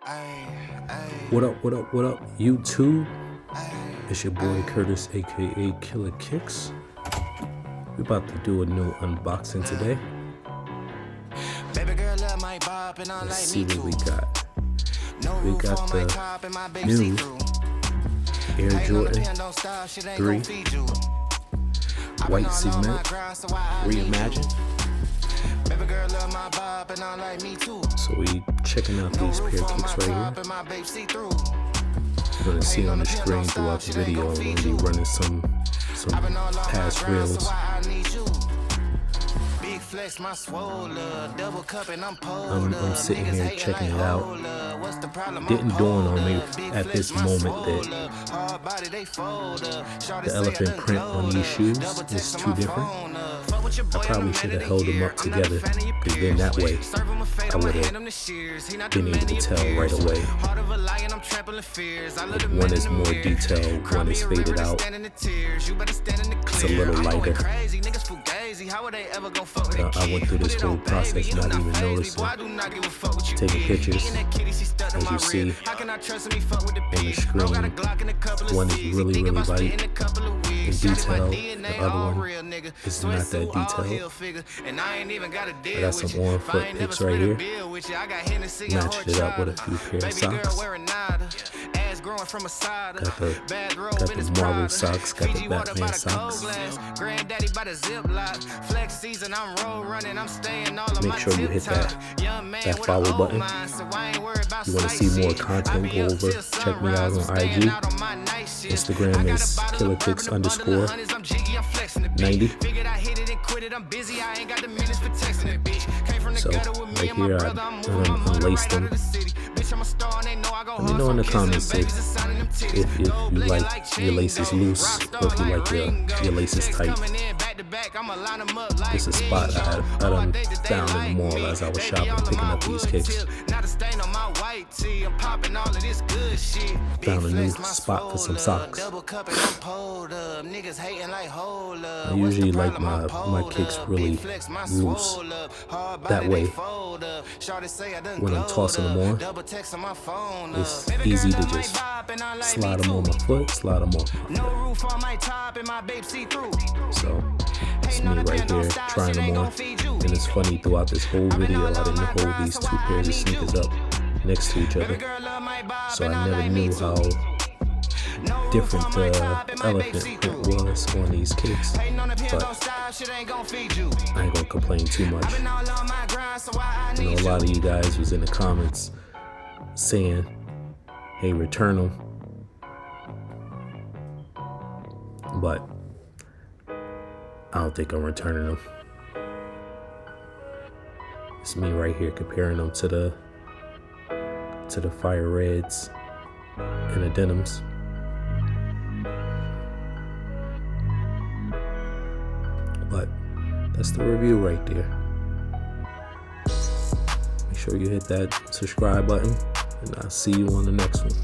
What up, YouTube? It's your boy Curtis, aka Killer Kicks. We're about to do a new unboxing today. Let's see what we got. We got the new Air Jordan 3 White Cement Reimagined. So we checking out these pair of kicks right here. You're gonna see on the screen throughout the video. I'm gonna be running some past reels. I'm sitting here checking it out. Didn't dawn on me at this moment that the elephant print on these shoes is too different. I probably should have held them up together, because then that way I would have been able to tell right away. Like one is more detailed, one is faded out. It's a little lighter. I went through this whole process not even noticing, taking pictures. As you see on the screen, one is really light in detail, the other one is not that detailed. I got some on foot pics right here, matched it up with a few pair of socks. Got the Marvel socks, got the Batman socks. Make sure you hit that follow button. You want to see more content, go over, check me out on IG. Instagram is killerkicks_90. So right here I unlaced them. Let me know in the comments if you like your laces loose or if you like your laces tight. This is a spot I done found in the mall as I was shopping, picking up these kicks. Found a new spot for some socks. I usually like my kicks really loose. That way, when I'm tossing them on, it's easy to just slide them on my foot, slide them off my foot. So, it's me right here trying them on. And it's funny, throughout this whole video, I didn't hold these two pairs of sneakers up next to each other. So I never knew how different the elephant print was on these kicks. But I ain't gonna complain too much. I know a lot of you guys was in the comments saying, hey, return them. But I don't think I'm returning them. It's me right here comparing them to the fire reds and the denims. But that's the review right there. Make sure you hit that subscribe button, and I'll see you on the next one.